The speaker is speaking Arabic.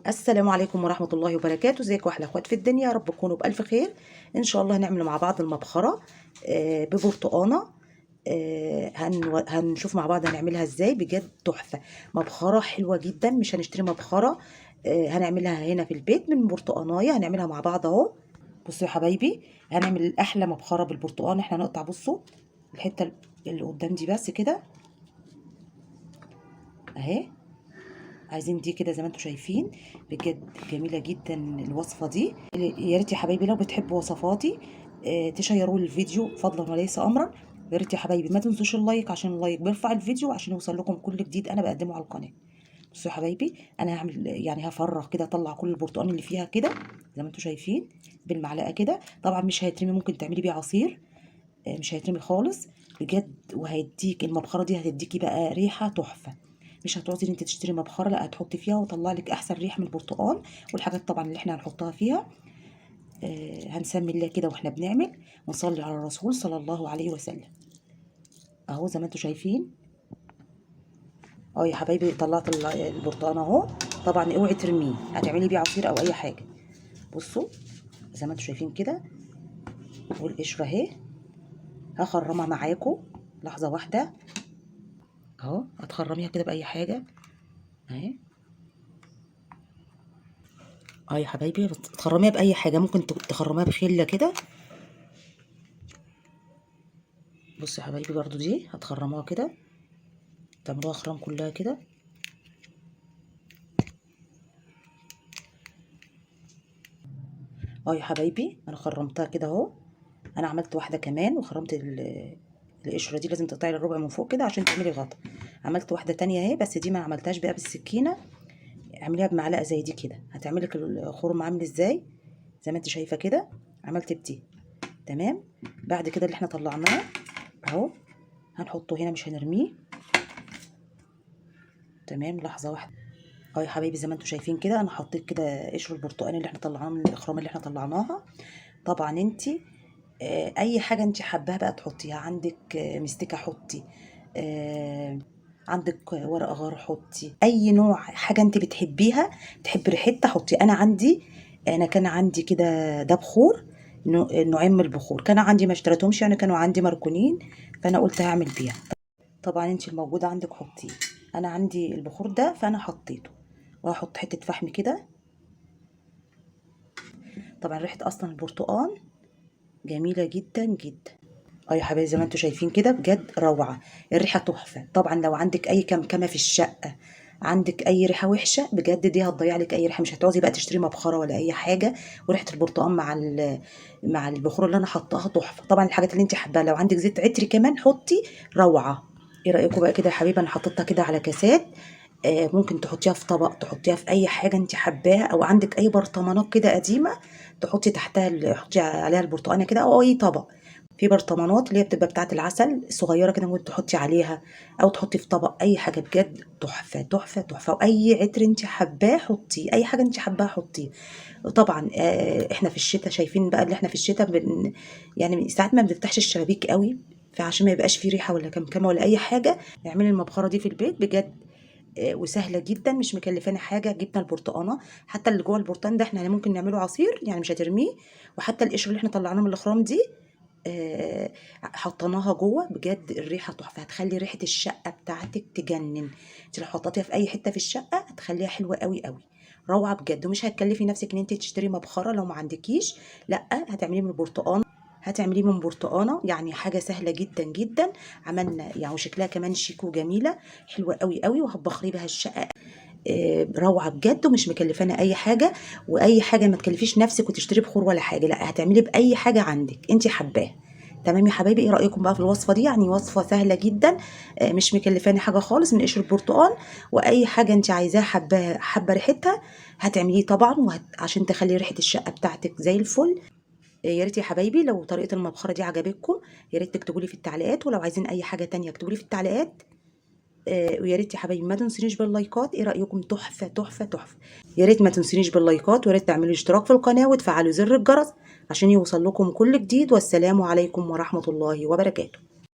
السلام عليكم ورحمة الله وبركاته. ازيكم احلى اخوات في الدنيا، يا رب تكونوا بألف خير. ان شاء الله هنعمل مع بعض المبخرة ببرتقانة. هنشوف مع بعض هنعملها ازاي. بجد تحفة، مبخرة حلوة جدا. مش هنشتري مبخرة، هنعملها هنا في البيت من برتقاناية. هنعملها مع بعض اهو. بصوا يا حبايبي، هنعمل احلى مبخرة بالبرتقان. احنا هنقطع، بصوا الحتة اللي قدام دي بس كده اهي. عايزين دي كده زي ما انتم شايفين. بجد جميله جدا الوصفه دي. يا ريت يا حبايبي لو بتحبوا وصفاتي تشيروا لي الفيديو فضلا وليس امرا. يا ريت يا حبايبي ما تنسوش اللايك، عشان اللايك بيرفع الفيديو عشان يوصل لكم كل جديد انا بقدمه على القناه. بصوا يا حبايبي، انا هعمل يعني هفرغ كده، اطلع كل البرتقال اللي فيها كده زي ما انتم شايفين بالمعلقه كده. طبعا مش هيترمي، ممكن تعملي بيه عصير، مش هيترمي خالص بجد. وهيديك المبخره دي، هتديكي بقى ريحه تحفه. مش هتعوزي ان انت تشتري مبخره، لا هتحطي فيها وطلع لك احسن ريحه من البرتقال. والحاجات طبعا اللي احنا هنحطها فيها هنسمي الله كده واحنا بنعمل، ونصلي على الرسول صلى الله عليه وسلم. اهو زي ما انتم شايفين اهو يا حبايبي، طلعت البرتقال اهو. طبعا اوعي ترميه، هتعملي بيه عصير او اي حاجه. بصوا زي ما انتم شايفين كده، والقشره اهي هخرمها معاكم لحظه واحده اهو. هتخرميها كده باي حاجه اهي. اه يا حبايبي، تخرميها باي حاجه، ممكن تخرميها بخله كده. بصوا يا حبايبي برضو دي هتخرموها كده، تعملوها خرام كلها كده. اه يا حبايبي انا خرمتها كده اهو. انا عملت واحده كمان وخرمت القشره دي. لازم تقطعي الربع من فوق كده عشان تعملي غطا. عملت واحده تانية اهي، بس دي ما عملتهاش بقى بالسكينه. اعمليها بمعلقه زي دي كده، هتعمل لك الخرم عامل ازاي زي ما انت شايفه كده. عملت بدي تمام. بعد كده اللي احنا طلعناه اهو هنحطه هنا، مش هنرميه. تمام لحظه واحده. اه يا حبايبي زي ما انتم شايفين كده، انا حطيت كده قشر البرتقال اللي احنا طلعناه من الاخرام اللي احنا طلعناها. طبعا انت اي حاجه انت حباها بقى تحطيها. عندك مستكه حطي، عندك ورق غار حطي، اي نوع حاجه انت بتحبيها تحبي ريحتها حطي. انا كان عندي كده ده بخور، نوعين من البخور كان عندي، ما اشتريتهمش يعني، كانوا عندي مركونين، فانا قلت هعمل بيها. طبعا انت الموجوده عندك حطيه. انا عندي البخور ده فانا حطيته. وهحط حته فحم كده. طبعا ريحه اصلا البرتقال جميله جدا جدا. اه يا حبايبي زي ما انتم شايفين كده بجد روعه، الريحه تحفه. طبعا لو عندك اي كمكمه في الشقه، عندك اي ريحه وحشه بجد، دي هتضيع لك اي ريحه. مش هتعوزي بقى تشتري مبخره ولا اي حاجه. وريحه البرتقال مع البخور اللي انا حطاها تحفه. طبعا الحاجات اللي انت حباها، لو عندك زيت عطري كمان حطي، روعه. ايه رايكم بقى كده يا حبيبي؟ انا حطيتها كده على كاسات. ممكن تحطيها في طبق، تحطيها في اي حاجه انت حباها، او عندك اي برطمانات كده قديمه تحطي تحتها حطي عليها البرتقانه كده، او اي طبق. في برطمانات اللي هي بتبقى بتاعه العسل الصغيره كده، ممكن تحطي عليها، او تحطي في طبق. اي حاجه بجد تحفه تحفه تحفه. واي عطر انت حباه حطيه، اي حاجه انت حباها حطيه. طبعا احنا في الشتاء شايفين بقى اللي احنا في الشتاء يعني ساعات ما بنفتحش الشبابيك قوي، فعشان ما يبقاش فيه ريحه ولا كمكمه ولا اي حاجه. اعملي المبخره دي في البيت بجد. وسهله جدا، مش مكلفانا حاجه. جبنا البرتقانه، حتى اللي جوه البرتقان ده احنا ممكن نعمله عصير يعني، مش هترميه. وحتى القشر اللي احنا طلعناه من الاخرام دي حطيناها جوه. بجد الريحه تحفه، هتخلي ريحه الشقه بتاعتك تجنن. انت لو حطيتيها في اي حته في الشقه هتخليها حلوه قوي قوي، روعه بجد. ومش هتكلفي نفسك ان انت تشتري مبخره لو ما عندكيش، لا هتعمليه من البرتقان. هتعمليه من برتقانه، يعني حاجه سهله جدا جدا. عملنا يعني، وشكلها كمان شيك وجميله، حلوه قوي قوي. وهتبخري بها الشقه روعه بجد، ومش مكلفانا اي حاجه. واي حاجه ما تكلفيش نفسك وتشتري بخور ولا حاجه، لا هتعملي باي حاجه عندك انت حباها. تمام يا حبايبي، ايه رايكم بقى في الوصفه دي؟ يعني وصفه سهله جدا، مش مكلفاني حاجه خالص من قشر البرتقال. واي حاجه انت عايزاها حباها، حابه ريحتها، هتعمليه طبعا. عشان تخلي ريحه الشقه بتاعتك زي الفل. يا ريت يا حبايبي لو طريقه المبخره دي عجبتكم، يا ريت تكتبوا لي في التعليقات. ولو عايزين اي حاجه تانية اكتبوا لي في التعليقات. ويا ريت يا حبايبي ما تنسونيش باللايكات. ايه رايكم؟ تحفه تحفه تحفه. يا ريت ما تنسونيش باللايكات، ويا ريت تعملوا اشتراك في القناه وتفعلوا زر الجرس عشان يوصل لكم كل جديد. والسلام عليكم ورحمه الله وبركاته.